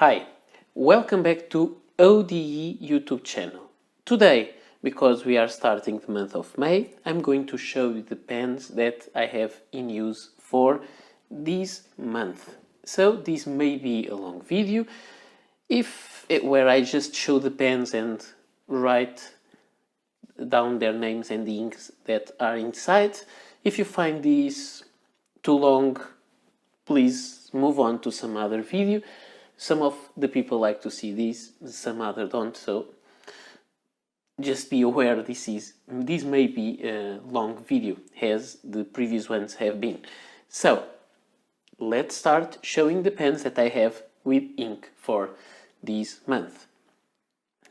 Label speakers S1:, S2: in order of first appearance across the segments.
S1: Hi, welcome back to ODE YouTube channel. Today, because we are starting the month of May, I'm going to show you the pens that I have in use for this month. So this may be a long video where I just show the pens and write down their names and the inks that are inside. If you find this too long, please move on to some other video. Some of the people like to see this, some other don't, so just be aware this may be a long video, as the previous ones have been. So, let's start showing the pens that I have with ink for this month.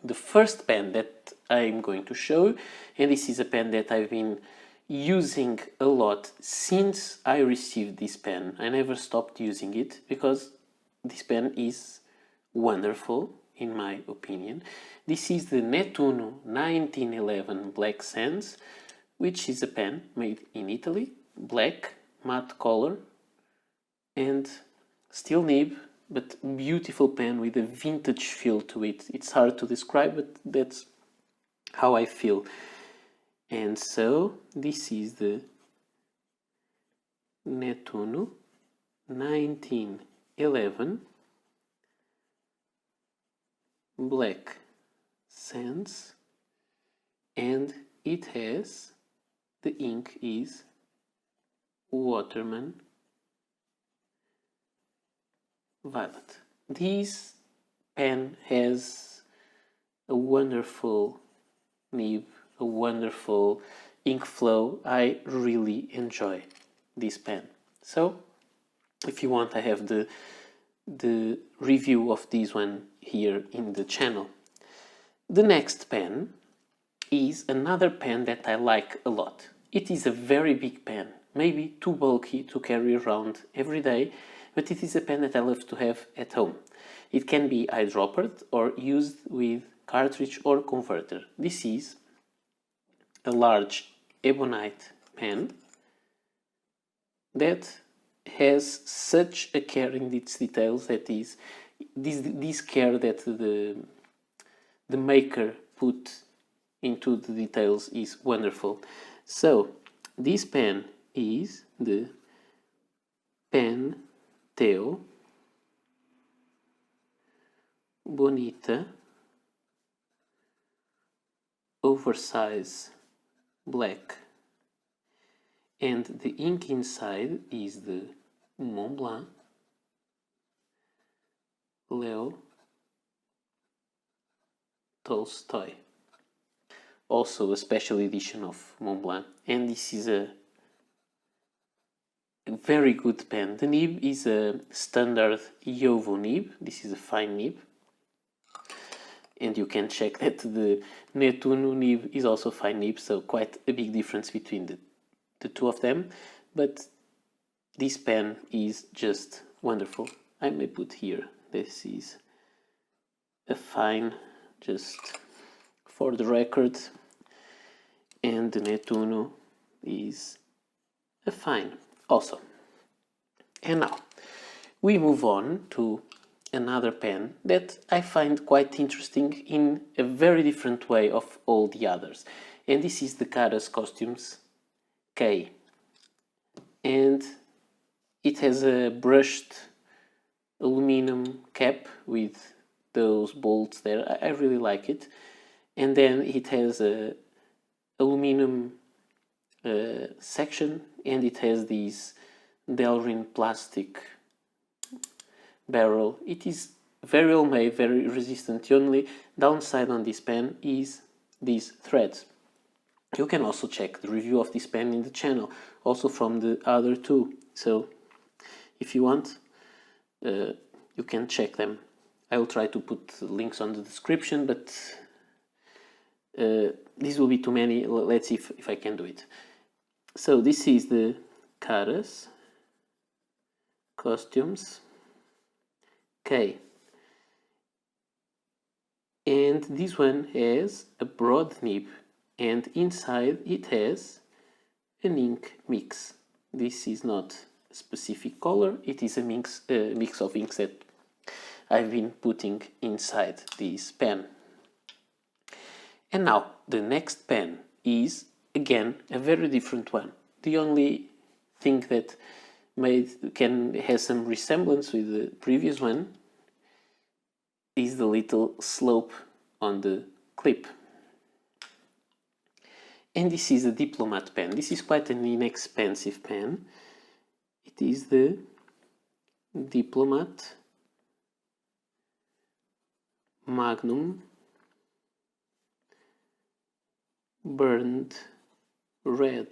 S1: The first pen that I'm going to show, and this is a pen that I've been using a lot since I received this pen. I never stopped using it because this pen is wonderful, in my opinion. This is the Nettuno 1911 Black Sands, which is a pen made in Italy, black, matte color, and steel nib, but beautiful pen with a vintage feel to it. It's hard to describe, but that's how I feel. And so, this is the Nettuno 1911 Black Sands, and it has, the ink is Waterman Violet. This pen has a wonderful nib, a wonderful ink flow. I really enjoy this pen. So, if you want, I have the review of this one here in the channel. The next pen is another pen that I like a lot. It is a very big pen, maybe too bulky to carry around every day, but it is a pen that I love to have at home. It can be eyedroppered or used with cartridge or converter. This is a large ebonite pen that has such a care in its details that is this care that the maker put into the details is wonderful. So this pen is the Perkeo Bonita Oversized Black, and the ink inside is the Montblanc Leo Tolstoy, also a special edition of Montblanc, and this is a very good pen. The nib is a standard Jowo nib. This is a fine nib, and you can check that the Nettuno nib is also fine nib, so quite a big difference between the two of them, but this pen is just wonderful. I may put here, this is a fine, just for the record, and the Nettuno is a fine also. And now we move on to another pen that I find quite interesting in a very different way of all the others, and this is the Terrace Costumes K, and it has a brushed aluminum cap with those bolts there. I really like it, and then it has a aluminum section, and it has this Delrin plastic barrel. It is very well made, very resistant. The only downside on this pen is these threads. You can also check the review of this pen in the channel, also from the other two. So if you want, you can check them. I will try to put links on the description, but these will be too many. Let's see if I can do it. So this is the Terrace Costumes K, and this one has a broad nib, and inside it has an ink mix. This is not a specific color, it is a mix of inks that I've been putting inside this pen. And now the next pen is again a very different one. The only thing that has some resemblance with the previous one is the little slope on the clip. And this is a Diplomat pen. This is quite an inexpensive pen. It is the Diplomat Magnum Burned Red.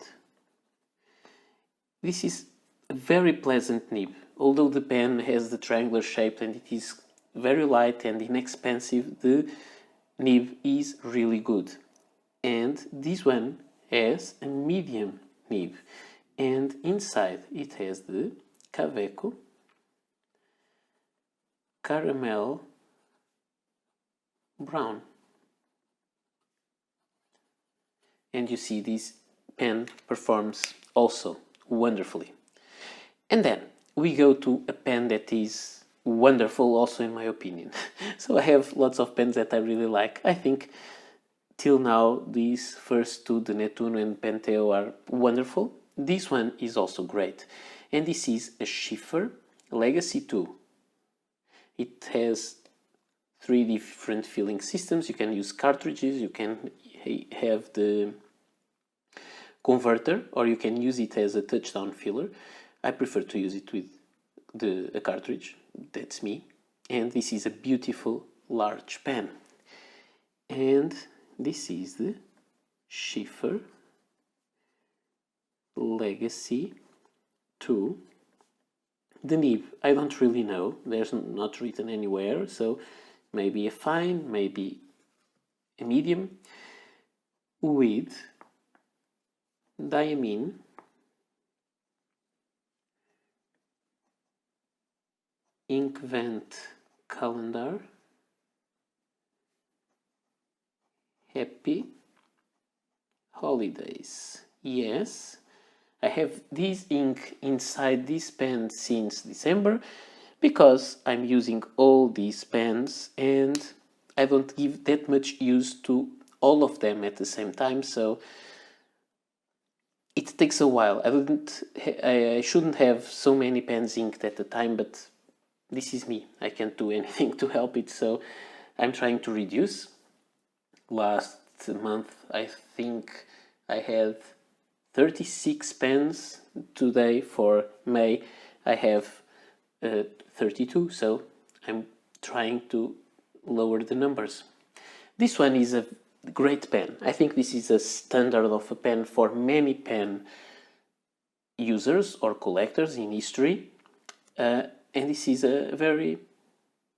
S1: This is a very pleasant nib. Although the pen has the triangular shape and it is very light and inexpensive, the nib is really good. And this one has a medium nib, and inside it has the Kaweco Caramel Brown. And you see this pen performs also wonderfully. And then we go to a pen that is wonderful also in my opinion. So I have lots of pens that I really like. I think till now these first two, the Nettuno and Perkeo, are wonderful. This one is also great. And this is a Sheaffer Legacy II. It has 3 different filling systems. You can use cartridges, you can have the converter, or you can use it as a touchdown filler. I prefer to use it with a cartridge, that's me. And this is a beautiful large pen. And this is the Sheaffer Legacy II. The nib, I don't really know, there's not written anywhere, so maybe a fine, maybe a medium, with diamine ink vent calendar. Happy holidays. Yes, I have this ink inside this pen since December because I'm using all these pens and I don't give that much use to all of them at the same time, so it takes a while. I shouldn't have so many pens inked at a time, but this is me. I can't do anything to help it, so I'm trying to reduce. Last month I think I had 36 pens. Today for May I have 32, so I'm trying to lower the numbers. This one is a great pen. I think this is a standard of a pen for many pen users or collectors in history, and this is a very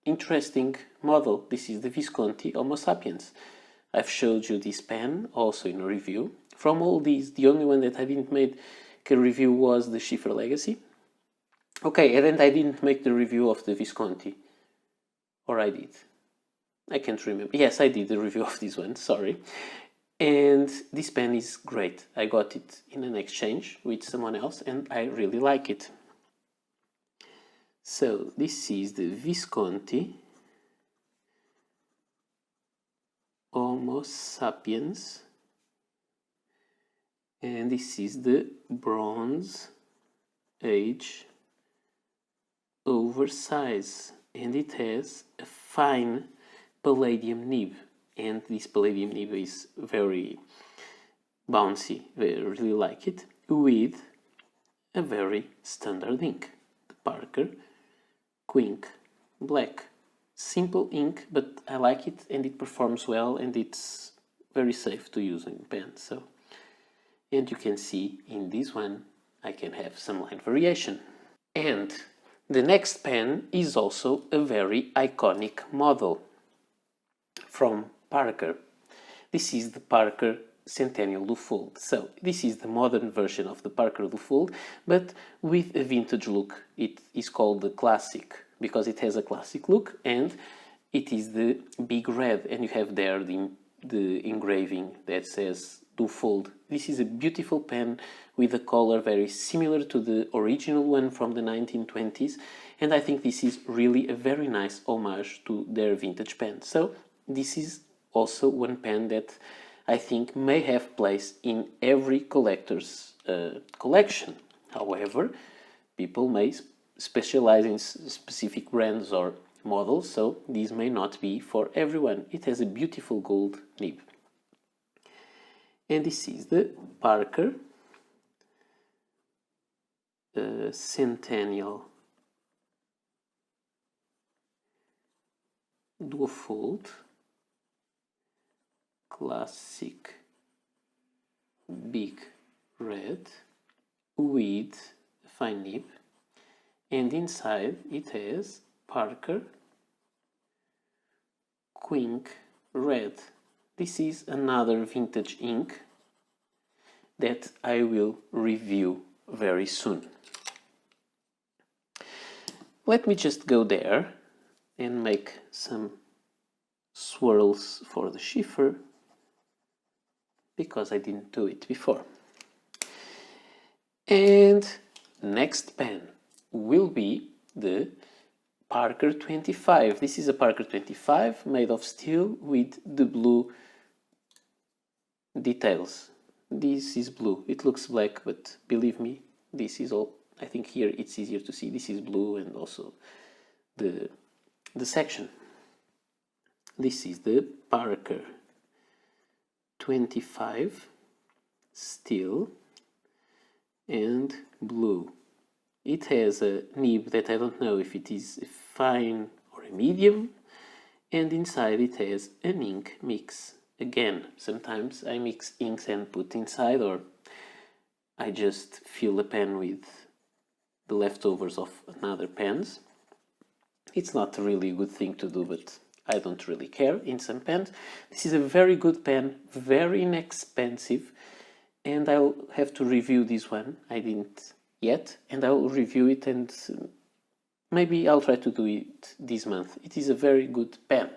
S1: interesting model. This is the Visconti Homo sapiens. I've showed you this pen also in a review. From all these, the only one that I didn't make a review was the Sheaffer Legacy. Okay, and then I didn't make the review of the Visconti. Or I did. I can't remember. Yes, I did the review of this one, sorry. And this pen is great. I got it in an exchange with someone else and I really like it. So this is the Visconti Homo sapiens, and this is the Bronze Age Oversized, and it has a fine palladium nib, and this palladium nib is very bouncy. I really like it, with a very standard ink, the Parker Quink Black. Simple ink, but I like it and it performs well and it's very safe to use in pen. So, and you can see in this one I can have some line variation. And the next pen is also a very iconic model from Parker. This is the Parker Centennial Dufold. So this is the modern version of the Parker Dufold, but with a vintage look. It is called the Classic because it has a classic look and it is the big red, and you have there the engraving that says Dufold. This is a beautiful pen with a color very similar to the original one from the 1920s, and I think this is really a very nice homage to their vintage pen. So this is also one pen that I think may have place in every collector's collection. However, people may specialize in specific brands or models, so these may not be for everyone. It has a beautiful gold nib. And this is the Parker Centennial Duofold Classic Big Red with a fine nib, and inside it has Parker Quink Red. This is another vintage ink that I will review very soon. Let me just go there and make some swirls for the Sheaffer, because I didn't do it before. And next pen will be the Parker 25. This is a Parker 25 made of steel with the blue details. This is blue. It looks black, but believe me, this is all. I think here it's easier to see. This is blue, and also the section. This is the Parker 25 steel and blue. It has a nib that I don't know if it is a fine or a medium, and inside it has an ink mix. Again, sometimes I mix inks and put inside, or I just fill a pen with the leftovers of another pens. It's not really a good thing to do, but I don't really care in some pens. This is a very good pen, very inexpensive, and I'll have to review this one. I didn't yet, and I'll review it, and maybe I'll try to do it this month. It is a very good pen.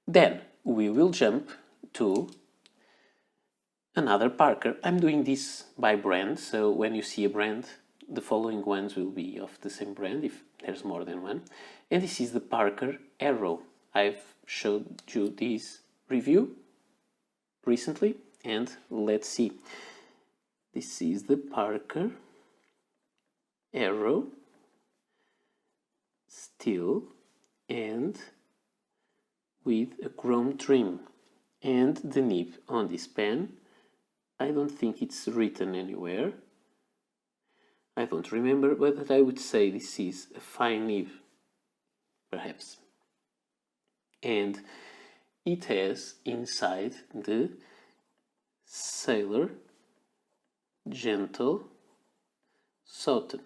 S1: Then we will jump to another Parker. I'm doing this by brand, so when you see a brand, the following ones will be of the same brand if there's more than one. And this is the Parker Arrow. I've showed you this review recently, and let's see. This is the Parker Arrow steel and with a chrome trim, and the nib on this pen, I don't think it's written anywhere. I don't remember, but I would say this is a fine nib, perhaps. And it has inside the Sailor Gentle Satin,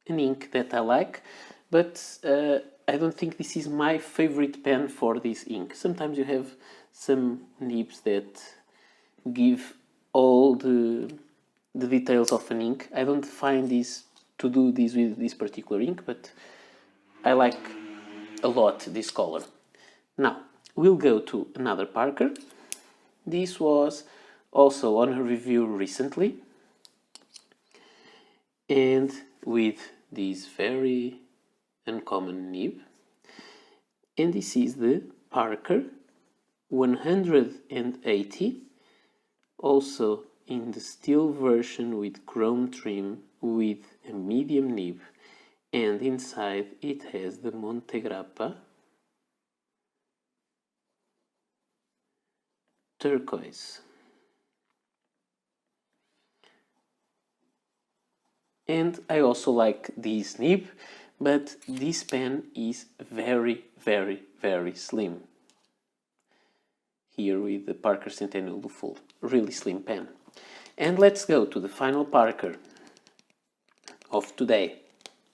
S1: an ink that I like, but I don't think this is my favorite pen for this ink. Sometimes you have some nibs that give all the details of an ink. I don't find this to do this with this particular ink, but I like a lot this color. Now we'll go to another Parker. This was also on a review recently, and with this very uncommon nib, and this is the Parker 180, also in the steel version with chrome trim with a medium nib, and inside it has the Montegrappa Turquoise. And I also like this nib, but this pen is very, very, very slim. Here with the Parker Centennial Duofold, really slim pen. And let's go to the final Parker of today.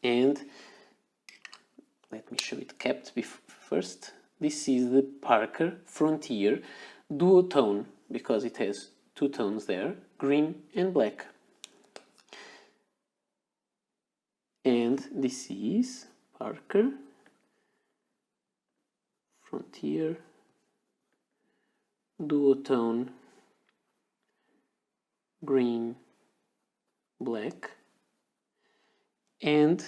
S1: And let me show it capped first. This is the Parker Frontier Duotone, because it has two tones there, green and black. And this is Parker Frontier Duotone green, black, and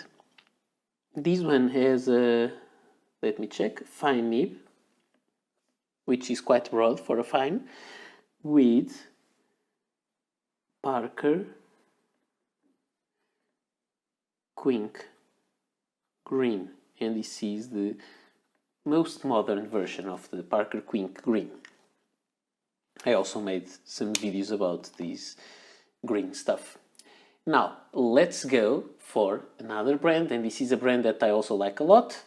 S1: this one has a, let me check, fine nib, which is quite broad for a fine, with Parker Quink green, and this is the most modern version of the Parker Quink green. I also made some videos about this green stuff. Now let's go for another brand, and this is a brand that I also like a lot,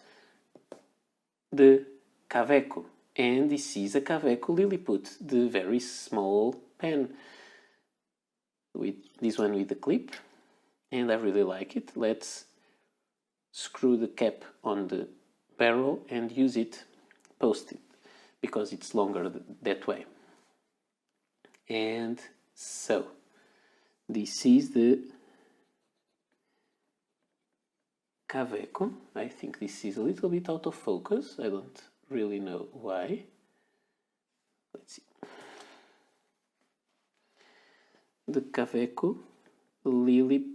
S1: the Kaweco, and this is a Kaweco Lilliput, the very small pen, with this one with the clip, and I really like it. Let's screw the cap on the barrel and use it, post it, because it's longer that way. And so this is the Kaweco. I think this is a little bit out of focus. I don't really know why. Let's see. The Kaweco Lilliput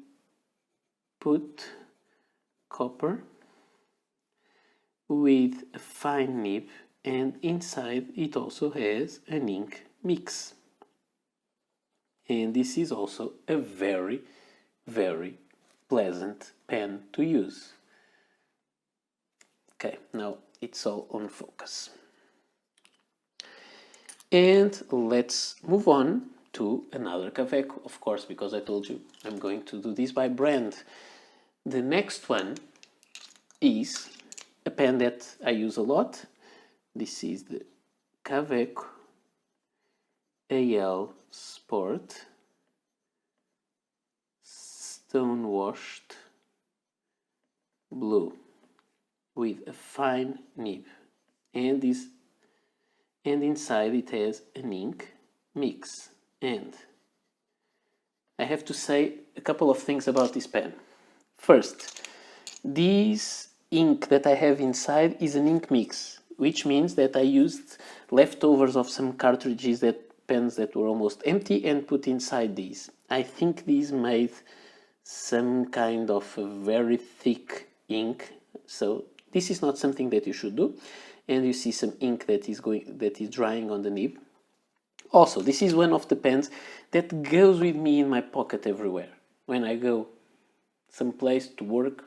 S1: copper with a fine nib, and inside it also has an ink mix. And this is also a very, very pleasant pen to use. Okay, now it's all on focus. And let's move on to another Kaweco, of course, because I told you I'm going to do this by brand. The next one is a pen that I use a lot. This is the Kaweco AL Sport Stone Washed Blue with a fine nib, and inside it has an ink mix. And I have to say a couple of things about this pen. First, this ink that I have inside is an ink mix, which means that I used leftovers of some cartridges, pens that were almost empty, and put inside these. I think these made some kind of a very thick ink, so this is not something that you should do. And you see some ink that is drying on the nib. Also, this is one of the pens that goes with me in my pocket everywhere. When I go someplace to work,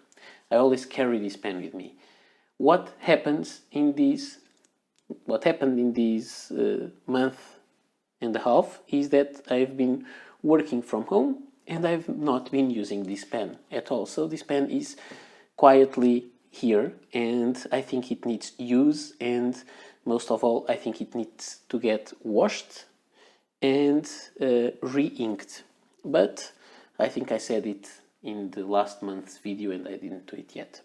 S1: I always carry this pen with me. What happened in this month and a half is that I've been working from home and I've not been using this pen at all. So this pen is quietly here, and I think it needs use, and most of all, I think it needs to get washed and re-inked. But I think I said it in the last month's video and I didn't do it yet.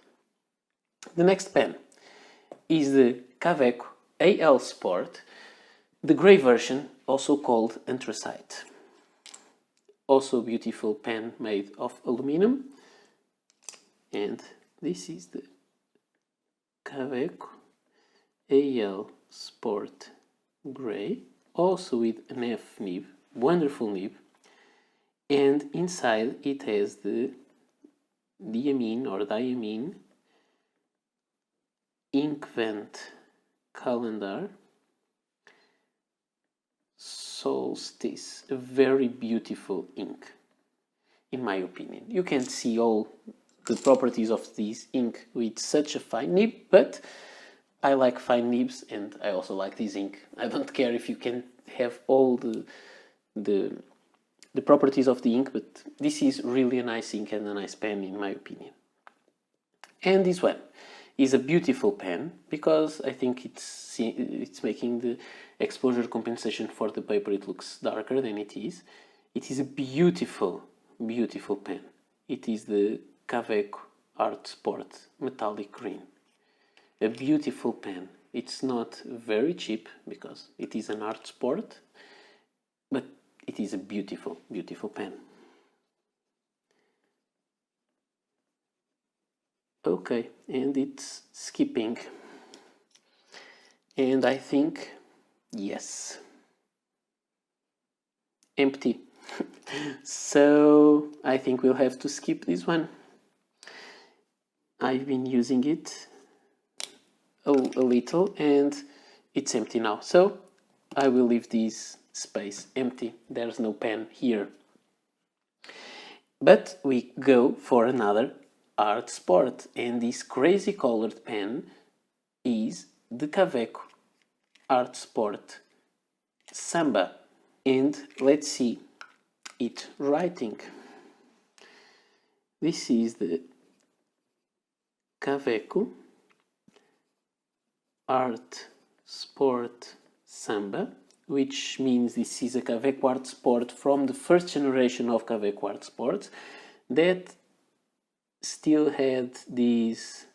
S1: The next pen is the Kaweco AL Sport, the grey version, also called Anthracite. Also a beautiful pen made of aluminum. And this is the Kaweco AL Sport Grey, also with an F nib, wonderful nib, and inside it has the diamine ink vent calendar solstice, a very beautiful ink in my opinion. You can see all the properties of this ink with such a fine nib, but I like fine nibs and I also like this ink. I don't care if you can have all the properties of the ink, but this is really a nice ink and a nice pen in my opinion. And this one is a beautiful pen because I think it's making the exposure compensation for the paper. It looks darker than it is. It is a beautiful, beautiful pen. It is the Kaweco Art Sport Metallic Green. A beautiful pen. It's not very cheap because it is an art sport, but it is a beautiful, beautiful pen. Okay, and it's skipping. And I think, yes, empty. So I think we'll have to skip this one. I've been using it a little and it's empty now, so I will leave this space empty. There's no pen here. But we go for another art sport, and this crazy colored pen is the Kaweco Art Sport Samba. And let's see it writing. This is the Kaweco Art Sport Samba, which means this is a Kaweco Art Sport from the first generation of Kaweco Art Sports that still had this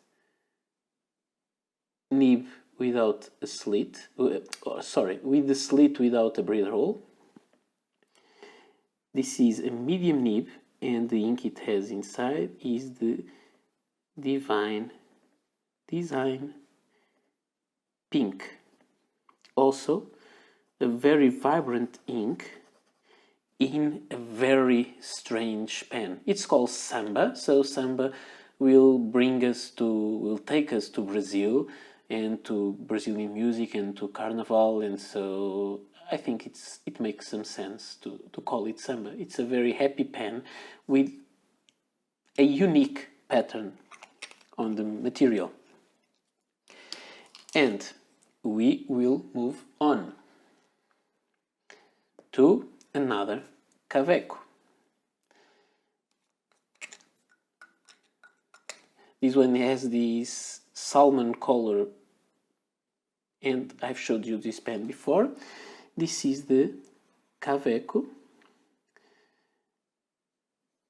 S1: nib without a slit, with the slit without a breather hole. This is a medium nib, and the ink it has inside is the Divine Design Pink. Also, a very vibrant ink in a very strange pen. It's called Samba, so Samba will take us to Brazil and to Brazilian music and to Carnival, and so I think it makes some sense to call it Samba. It's a very happy pen with a unique pattern on the material. And we will move on to another Kaweco. This one has this salmon color, and I've showed you this pen before. This is the Kaweco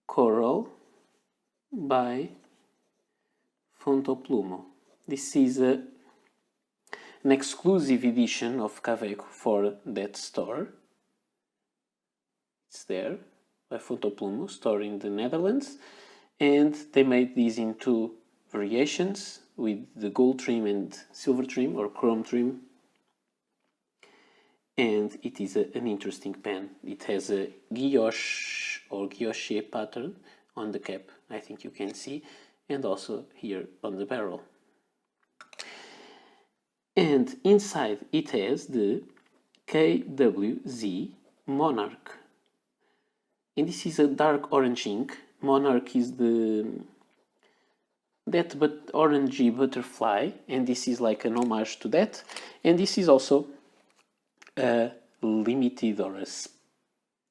S1: Coral by Fontoplumo. This is an exclusive edition of Kaweco for that store. It's there by Fontoplumo, store in the Netherlands, and they made these in two variations with the gold trim and silver trim or chrome trim. And it is an interesting pen. It has a guilloche or guilloche pattern on the cap, I think you can see, and also here on the barrel. And inside it has the KWZ Monarch. And this is a dark orange ink. Monarch is that but orangey butterfly, and this is like an homage to that. And this is also a limited or a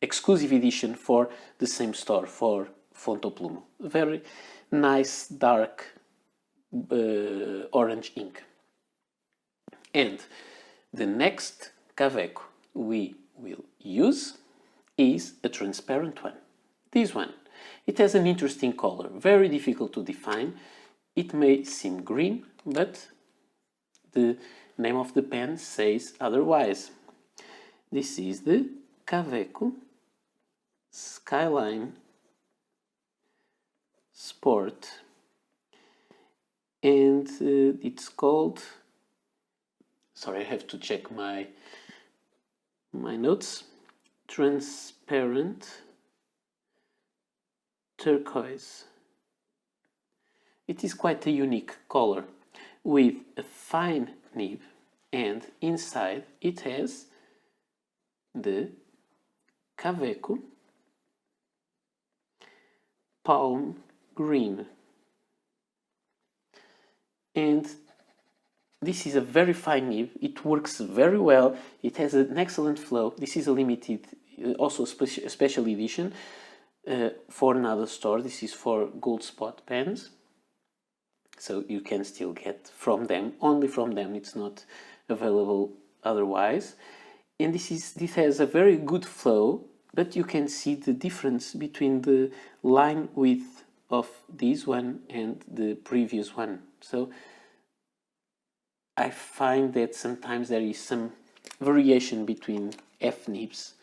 S1: exclusive edition for the same store, for Fontoplumo. Very nice dark orange ink. And the next Kaweco we will use is a transparent one. This one. It has an interesting color, very difficult to define. It may seem green, but the name of the pen says otherwise. This is the Kaweco Skyline Sport, and it's called, sorry, I have to check my notes, Transparent Turquoise. It is quite a unique color with a fine nib, and inside it has the Kaweco Palm Green. And this is a very fine nib. It works very well. It has an excellent flow. This is a limited, also special edition for another store. This is for gold spot pens. So you can still get from them, only from them. It's not available otherwise. And this has a very good flow, but you can see the difference between the line width of this one and the previous one. So I find that sometimes there is some variation between F nibs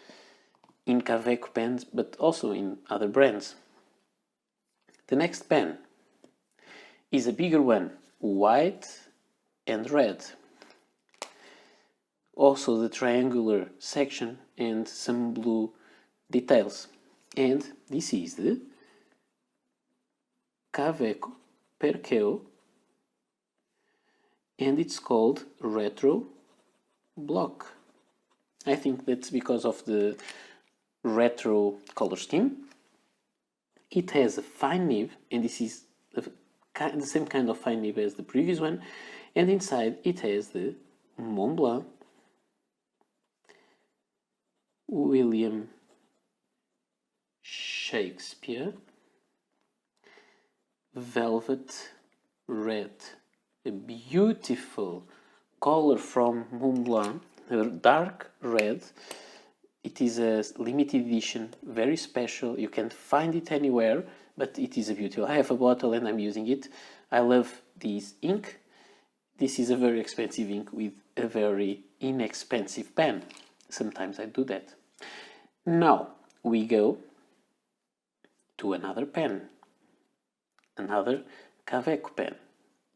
S1: in Kaweco pens, but also in other brands. The next pen is a bigger one, white and red. Also the triangular section and some blue details. And this is the Kaweco Perkeo, and it's called Retro Block. I think that's because of the retro color scheme. It has a fine nib, and this is the same kind of fine nib as the previous one, and inside it has the Mont Blanc William Shakespeare velvet red, a beautiful color from Mont Blanc, a dark red. It is a limited edition, very special. You can't find it anywhere, but it is a beautiful. I have a bottle and I'm using it. I love this ink. This is a very expensive ink with a very inexpensive pen. Sometimes I do that. Now we go to another pen, another Kaweco pen.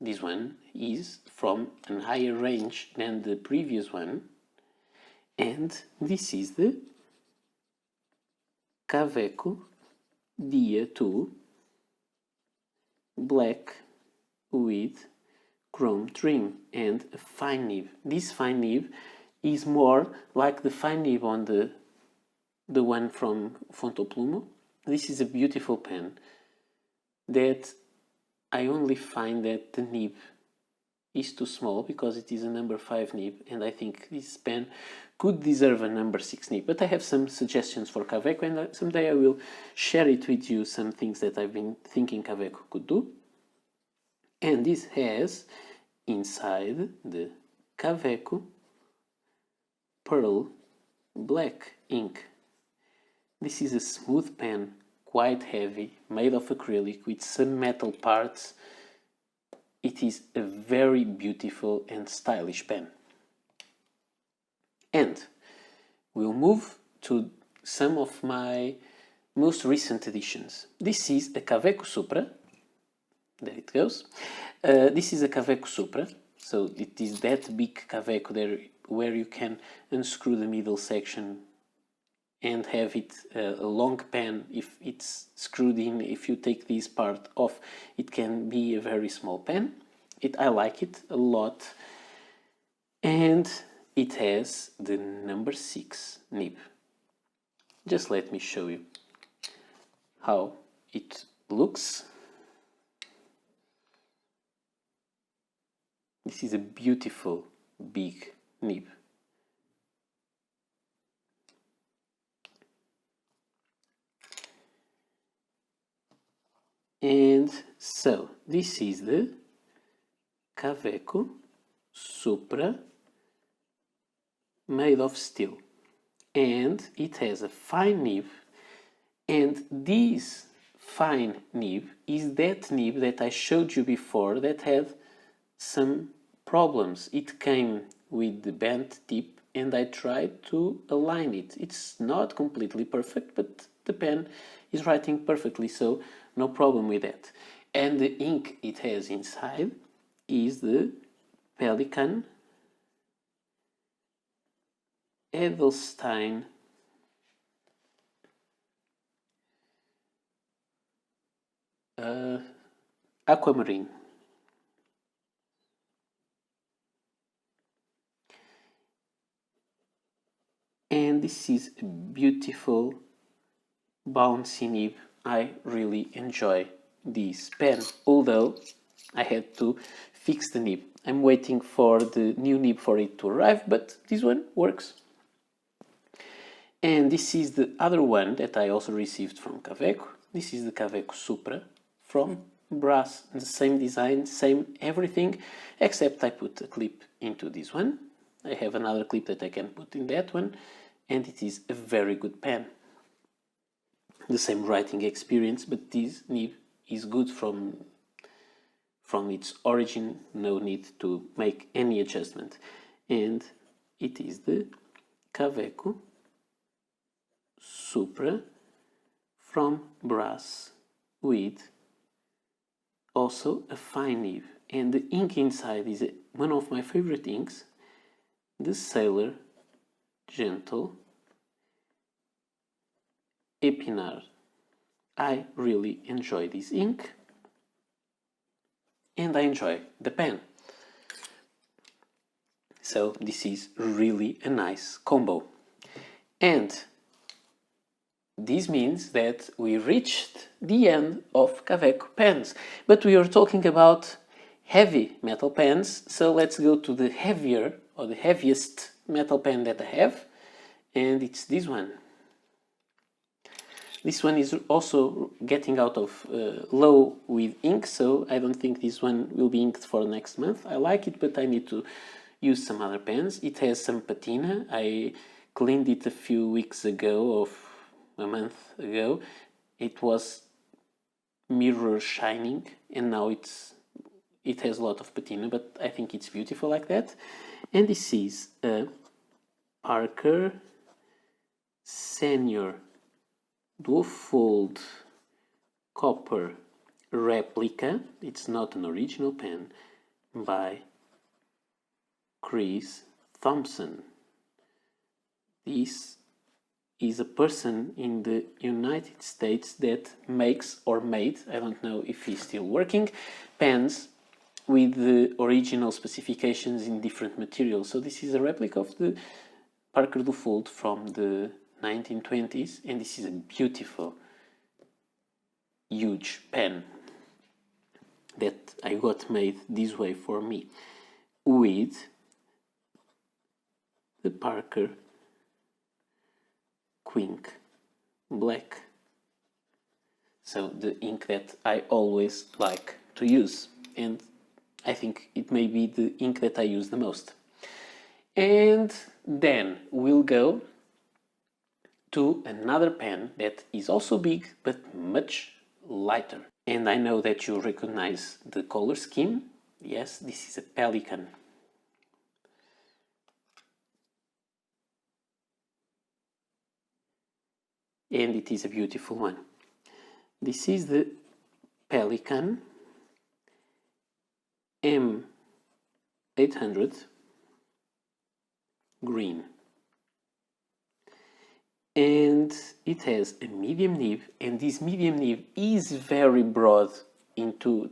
S1: This one is from a higher range than the previous one, and this is the Kaweco Dia 2 black with chrome trim and a fine nib. This fine nib is more like the fine nib on the one from Fontoplumo. This is a beautiful pen that I only find that the nib is too small because it is a number 5 nib, and I think this pen could deserve a number 6 nib. But I have some suggestions for Kaweco, and someday I will share it with you, some things that I've been thinking Kaweco could do. And this has inside the Kaweco Pearl Black ink. This is a smooth pen, quite heavy, made of acrylic with some metal parts. It is a very beautiful and stylish pen. And we'll move to some of my most recent editions. This is a Kaweco Supra. There it goes. This is a Kaweco Supra. So it is that big Kaweco there where you can unscrew the middle section and have it a long pen. If it's screwed in, if you take this part off, it can be a very small pen. I like it a lot. And it has the number 6 nib. Just let me show you how it looks. This is a beautiful big nib. And so this is the Kaweco Supra made of steel, and it has a fine nib, and this fine nib is that nib that I showed you before that had some problems. It came with the bent tip and I tried to align it. It's not completely perfect, but the pen is writing perfectly, so no problem with that. And the ink it has inside is the Pelican Edelstein Aquamarine. And this is a beautiful bouncy nib. I really enjoy this pen, although I had to fix the nib. I'm waiting for the new nib for it to arrive, but this one works. And this is the other one that I also received from Kaweco. This is the Kaweco Supra from Brass. The same design, same everything, except I put a clip into this one. I have another clip that I can put in that one, and it is a very good pen. The same writing experience, but this nib is good from its origin, no need to make any adjustment. And it is the Kaweco Supra from Brass with also a fine nib. And the ink inside is one of my favorite inks, the Sailor Gentle Épinard. I really enjoy this ink and I enjoy the pen. So this is really a nice combo. And this means that we reached the end of Kaweco pens. But we are talking about heavy metal pens, so let's go to the heavier or the heaviest metal pen that I have, and it's this one. This one is also getting out of low with ink, so I don't think this one will be inked for next month. I like it, but I need to use some other pens. It has some patina. I cleaned it a few weeks ago, of a month ago. It was mirror shining, and now it has a lot of patina, but I think it's beautiful like that. And this is a Parker Senior dual-fold copper replica. It's not an original pen, by Chris Thompson. This is a person in the United States that makes, or made, I don't know if he's still working, pens with the original specifications in different materials. So this is a replica of the Parker dual-fold from the 1920s, and this is a beautiful, huge pen that I got made this way for me, with the Parker Quink Black. So the ink that I always like to use, and I think it may be the ink that I use the most. And then we'll go to another pen that is also big but much lighter. And I know that you recognize the color scheme. Yes, this is a Pelican. And it is a beautiful one. This is the Pelican M800 green. And it has a medium nib, and this medium nib is very broad to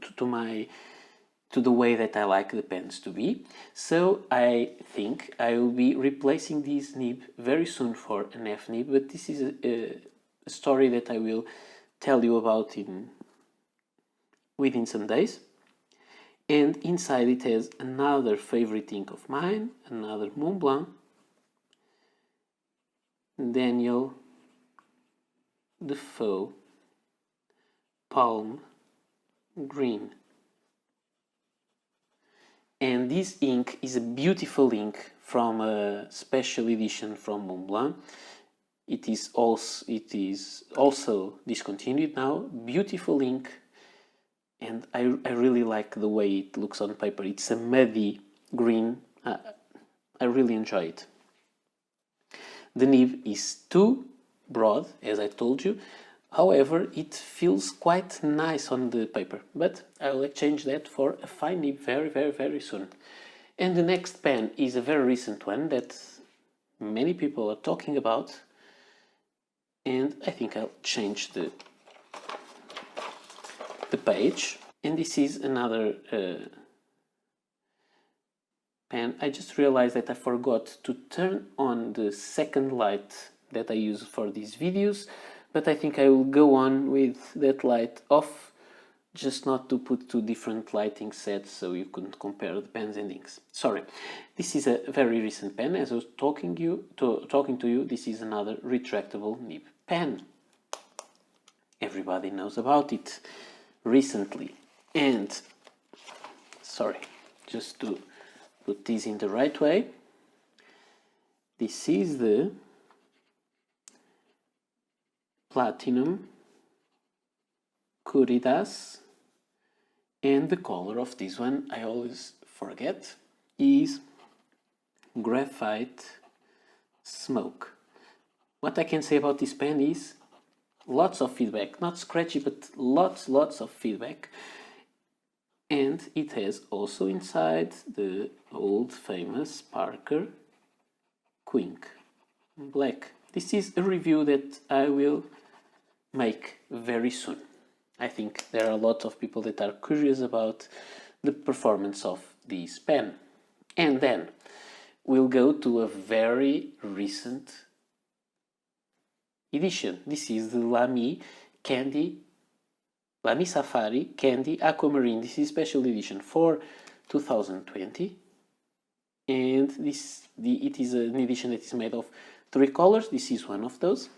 S1: the way that I like the pens to be. So I think I will be replacing this nib very soon for an F nib, but this is a story that I will tell you about within some days. And inside it has another favorite ink of mine, another Mont Blanc, Daniel Defoe Palm Green. And this ink is a beautiful ink from a special edition from Mont Blanc. It is also discontinued now. Beautiful ink, and I really like the way it looks on paper. It's a muddy green. I really enjoy it. The nib is too broad, as I told you. However, it feels quite nice on the paper, but I will exchange that for a fine nib very soon. And the next pen is a very recent one that many people are talking about, and I think I'll change the page. And this is another pen. I just realized that I forgot to turn on the second light that I use for these videos, but I think I will go on with that light off, just not to put two different lighting sets so you couldn't compare the pens and inks. Sorry. This is a very recent pen. As I was talking to you, this is another retractable nib pen. Everybody knows about it recently. And sorry, just to put this in the right way, this is the Platinum Curidas, and the color of this one, I always forget, is Graphite Smoke. What I can say about this pen is lots of feedback, not scratchy, but lots of feedback. And it has also inside the old famous Parker Quink Black. This is a review that I will make very soon. I think there are a lot of people that are curious about the performance of this pen. And then we'll go to a very recent edition. This is the Lamy Safari Candy Aquamarine. This is special edition for 2020. And it is an edition that is made of 3 colors. This is one of those.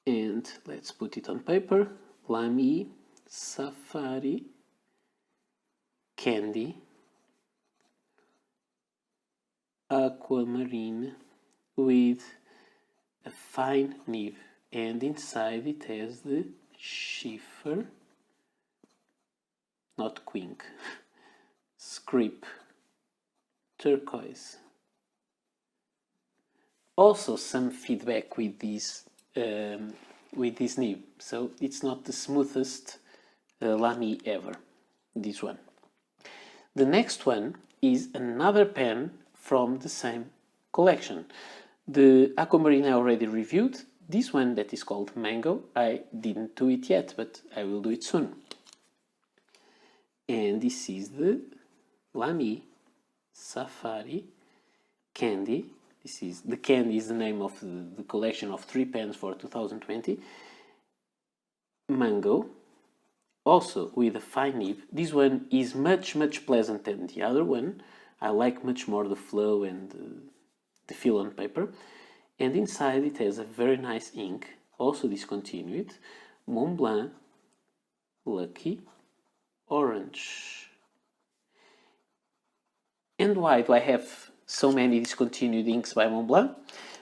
S1: And let's put it on paper. Lamy Safari Candy Aquamarine with a fine nib, and inside it has the Sheaffer, not Quink, script Turquoise. Also some feedback with this nib, so it's not the smoothest Lamy ever, this one. The next one is another pen from the same collection. The Aquamarine I already reviewed. This one that is called Mango, I didn't do it yet, but I will do it soon. And this is the Lamy Safari Candy. The Candy is the name of the collection of 3 pens for 2020. Mango, also with a fine nib. This one is much pleasant than the other one. I like much more the flow and the feel on paper. And inside it has a very nice ink, also discontinued, Mont Blanc Lucky Orange. And why do I have so many discontinued inks by Mont Blanc?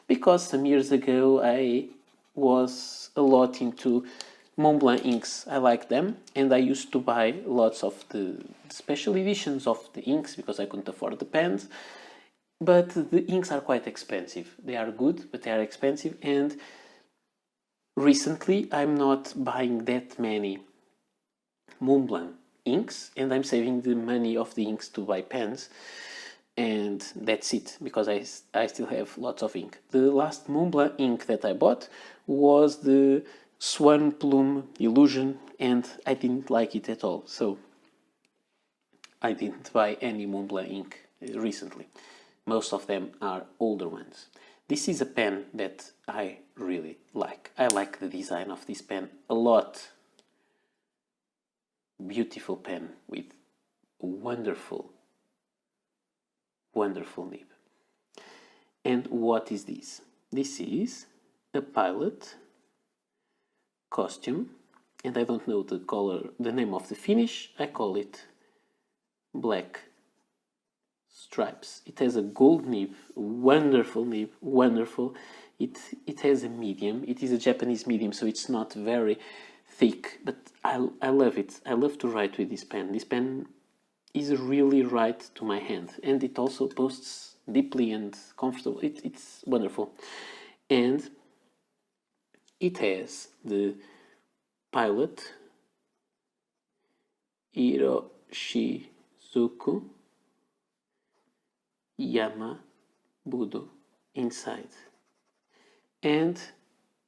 S1: Because some years ago I was a lot into Mont Blanc inks. I like them, and I used to buy lots of the special editions of the inks because I couldn't afford the pens. But the inks are quite expensive. They are good, but they are expensive, and recently I'm not buying that many Mont Blanc inks, and I'm saving the money of the inks to buy pens, and that's it, because I still have lots of ink. The last Mont Blanc ink that I bought was the Swan Plume Illusion, and I didn't like it at all, so I didn't buy any Mont Blanc ink recently. Most of them are older ones. This is a pen that I really like. I like the design of this pen a lot. Beautiful pen with wonderful nib. And what is this? This is a pilot costume, and I don't know the color, the name of the finish. I call it black stripes. It has a gold nib, wonderful nib, wonderful. It has a medium. It is a Japanese medium, so it's not very thick, but I love it. I love to write with this pen. This pen is really right to my hand, and it also posts deeply and comfortable. It's wonderful. And it has the pilot Hiroshizuku Yama Budo inside. And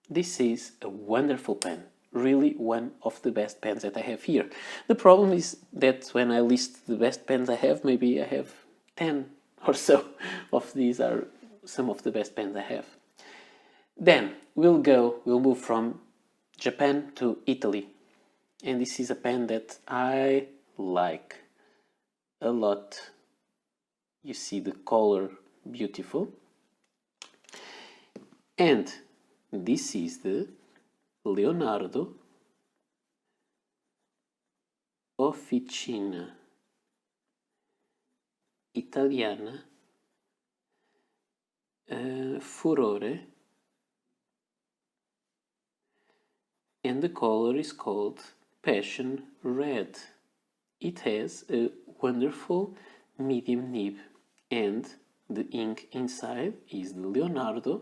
S1: this is a wonderful pen. Really one of the best pens that I have here. The problem is that when I list the best pens I have, maybe I have 10 or so of these are some of the best pens I have. Then we'll move from Japan to Italy. And this is a pen that I like a lot. You see the color, beautiful. And this is the Leonardo Officina Italiana Furore, and the color is called Passion Red. It has a wonderful medium nib, and the ink inside is the Leonardo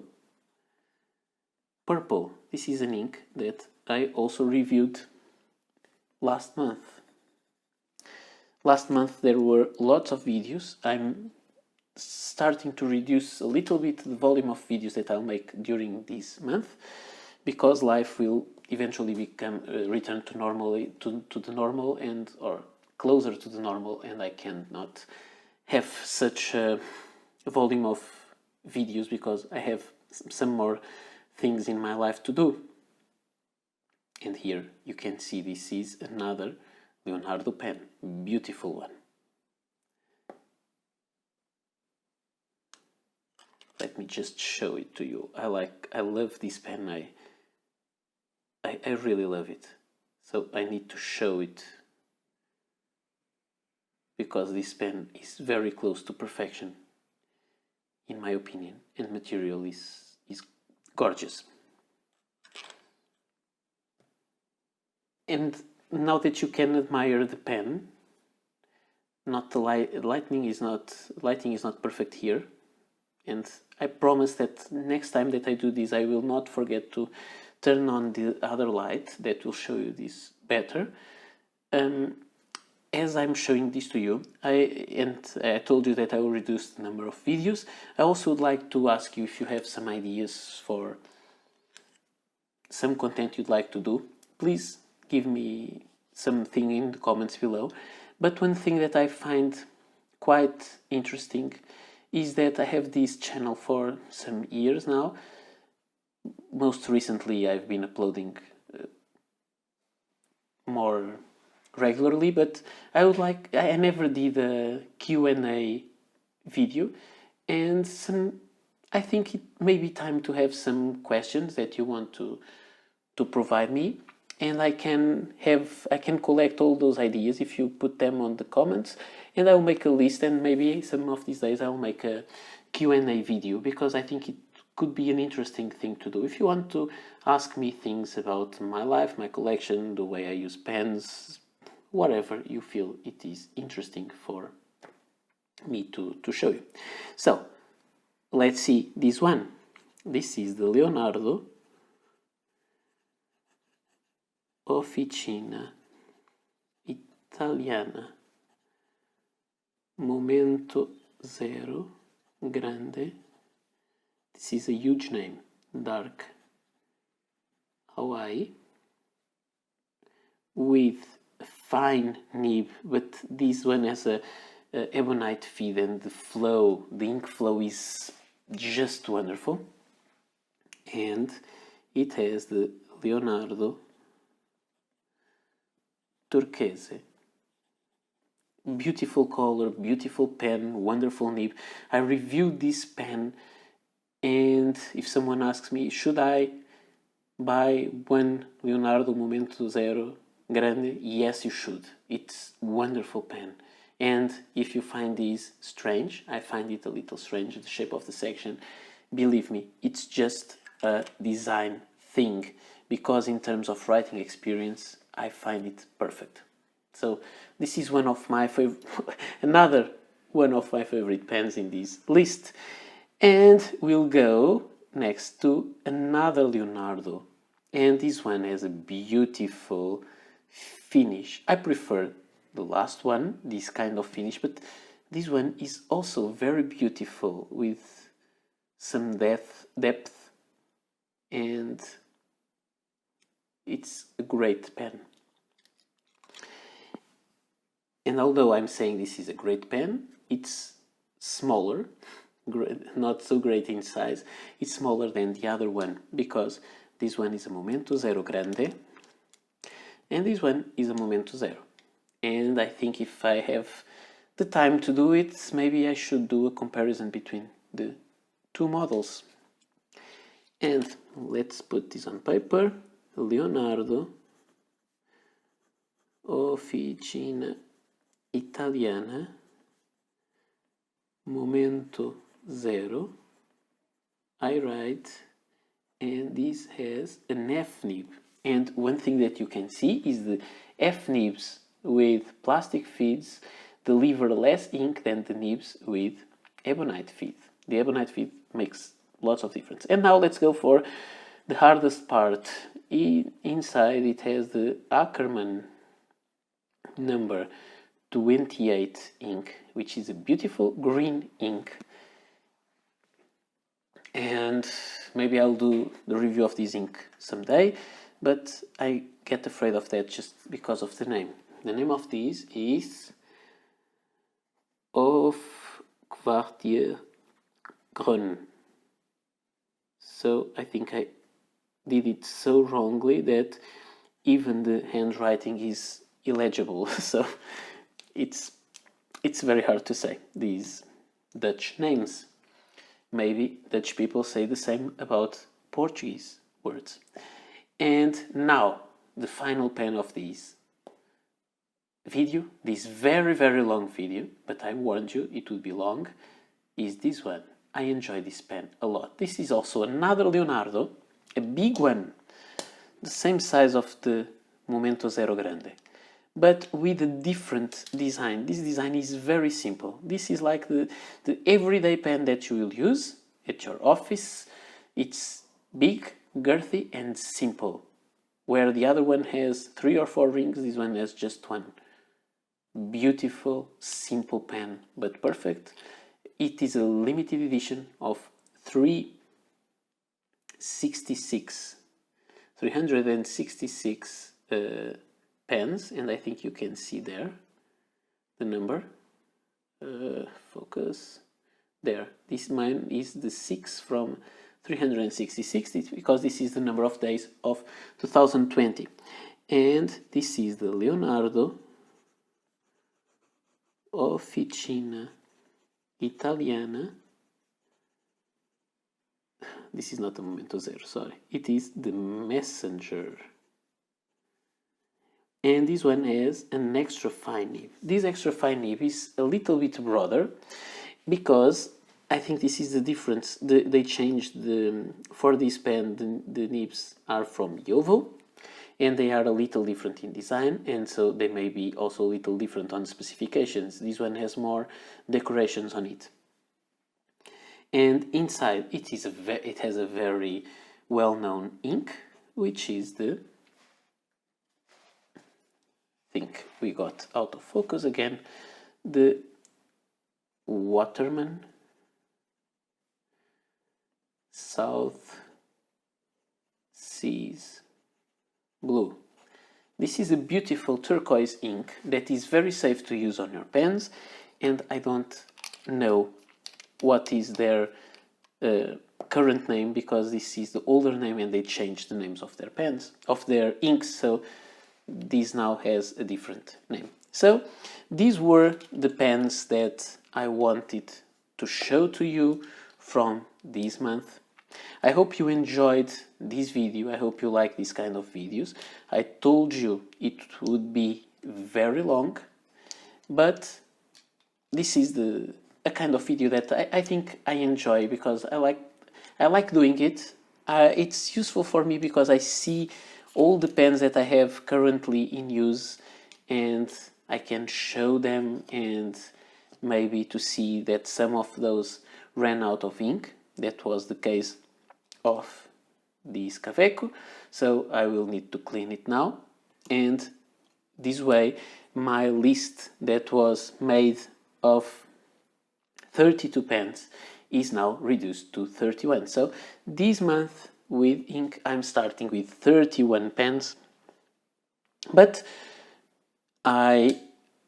S1: Purple. This is an ink that I also reviewed last month. Last month there were lots of videos. I'm starting to reduce a little bit the volume of videos that I'll make during this month because life will eventually become return to normally to the normal and or closer to the normal, and I cannot have such a volume of videos because I have some more things in my life to do. And here you can see this is another Leonardo pen, beautiful one. Let me just show it to you. I love this pen. I really love it. So I need to show it because this pen is very close to perfection, in my opinion, and material is gorgeous. And now that you can admire the pen, not the lighting is not perfect here, and I promise that next time that I do this I will not forget to turn on the other light that will show you this better. As I'm showing this to you, I told you that I will reduce the number of videos. I also would like to ask you if you have some ideas for some content you'd like to do. Please give me something in the comments below. But one thing that I find quite interesting is that I have this channel for some years now. Most recently I've been uploading more regularly, but I never did a Q&A video, and I think it may be time to have some questions that you want to provide me, and I can collect all those ideas if you put them on the comments, and I'll make a list, and maybe some of these days I'll make a Q&A video, because I think it could be an interesting thing to do. If you want to ask me things about my life, my collection, the way I use pens, whatever you feel it is interesting for me to show you. So let's see this one. This is the Leonardo Officina Italiana Momento Zero Grande. This is a huge name, dark Hawaii, with a fine nib, but this one has a ebonite feed, and the ink flow is just wonderful. And it has the Leonardo Turquoise. Beautiful color, beautiful pen, wonderful nib. I reviewed this pen, and if someone asks me, should I buy one Leonardo Momento Zero Grande? Yes, you should. It's a wonderful pen. And if you find this strange, I find it a little strange, the shape of the section. Believe me, it's just a design thing, because in terms of writing experience, I find it perfect. So this is one of my another one of my favorite pens in this list. And we'll go next to another Leonardo, and this one has a beautiful finish. I prefer the last one, this kind of finish, but this one is also very beautiful with some depth, and it's a great pen. And although I'm saying this is a great pen, it's smaller, not so great in size. It's smaller than the other one, because this one is a Momento Zero Grande and this one is a Momento Zero. And I think if I have the time to do it, maybe I should do a comparison between the two models. And let's put this on paper. Leonardo Officina Italiana Momento Zero. I write, and this has an F nib. And one thing that you can see is the F nibs with plastic feeds deliver less ink than the nibs with ebonite feed. The ebonite feed makes lots of difference. And now let's go for the hardest part. Inside it has the Ackerman number 28 ink, which is a beautiful green ink. and maybe I'll do the review of this ink someday, but I get afraid of that just because of the name. The name of this is Of Quartier Grün. So I think I did it so wrongly that even the handwriting is illegible. So it's very hard to say these Dutch names. Maybe Dutch people say the same about Portuguese words. And now the final pen of this video, this very long video, but I warned you it would be long, is this one. I enjoy this pen a lot. This is also another Leonardo, a big one, the same size of the Momento Zero Grande, but with a different design. This design is very simple. This is like the everyday pen that you will use at your office. It's big, girthy and simple. Where the other one has 3 or 4 rings, this one has just one. Beautiful, simple pen, but perfect. It is a limited edition of 366 pens, and I think you can see there the number. Focus there. This mine is the 6 from 366. It's because this is the number of days of 2020, and this is the Leonardo Officina Italiana. This is not the Momento Zero, sorry. It is the Messenger. And this one has an extra fine nib. This extra fine nib is a little bit broader because I think this is the difference. They changed for this pen, the nibs are from Jovo, and they are a little different in design, and so they may be also a little different on specifications. This one has more decorations on it. And inside it has a very well-known ink, which is the, I think we got out of focus again, the Waterman South Seas Blue. This is a beautiful turquoise ink that is very safe to use on your pens, and I don't know what is their current name, because this is the older name and they changed the names of their pens, of their inks, so this now has a different name. So these were the pens that I wanted to show to you from this month. I hope you enjoyed this video. I hope you like this kind of videos. I told you it would be very long, but this is a kind of video that I think I enjoy because I like doing it. It's useful for me because I see all the pens that I have currently in use and I can show them, and maybe to see that some of those ran out of ink. That was the case of this Kaweco, so I will need to clean it now, and this way my list that was made of 32 pens is now reduced to 31. So this month with ink I'm starting with 31 pens, but I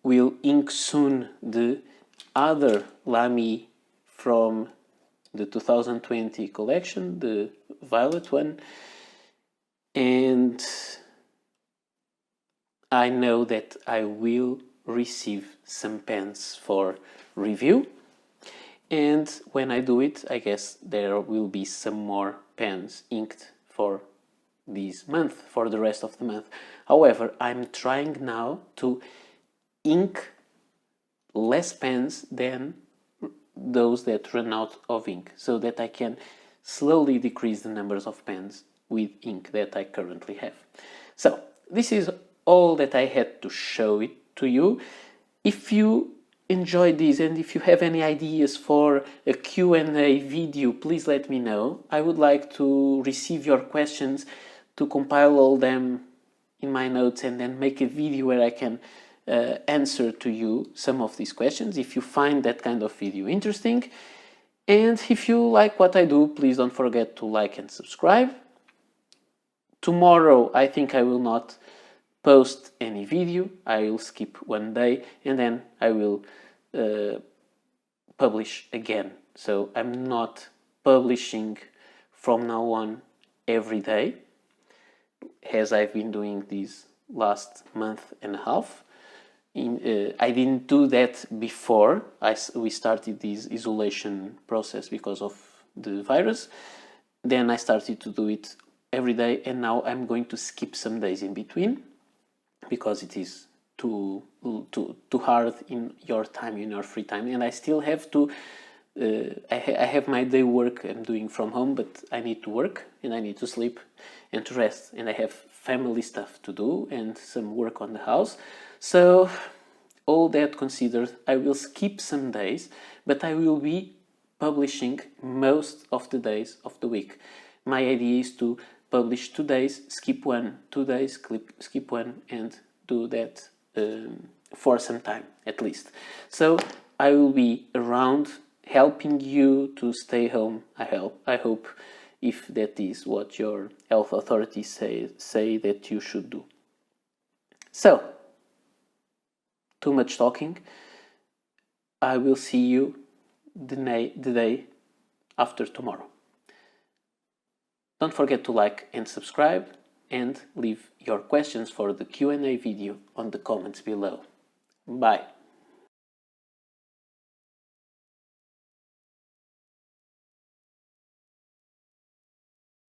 S1: will ink soon the other Lamy from the 2020 collection, the violet one, and I know that I will receive some pens for review, and when I do it, I guess there will be some more pens inked for this month, for the rest of the month. However, I'm trying now to ink less pens than those that run out of ink, so that I can slowly decrease the numbers of pens with ink that I currently have. So this is all that I had to show it to you. If you enjoyed this and if you have any ideas for a Q&A video, please let me know. I would like to receive your questions, to compile all them in my notes and then make a video where I can answer to you some of these questions. If you find that kind of video interesting, And if you like what I do, please don't forget to like and subscribe. Tomorrow I think I will not post any video. I will skip one day and then I will publish again. So I'm not publishing from now on every day, as I've been doing this last month and a half. I didn't do that before we started this isolation process because of the virus. Then I started to do it every day, and now I'm going to skip some days in between because it is too hard in your time, in your free time. And I still have to I have my day work I'm doing from home, but I need to work and I need to sleep and to rest, and I have family stuff to do and some work on the house. So all that considered, I will skip some days, but I will be publishing most of the days of the week. My idea is to publish 2 days, skip one, 2 days, skip one, and do that for some time at least. So I will be around helping you to stay home. I hope, if that is what your health authorities say that you should do. So, too much talking. I will see you the day after tomorrow. Don't forget to like and subscribe, and leave your questions for the Q&A video on the comments below. Bye.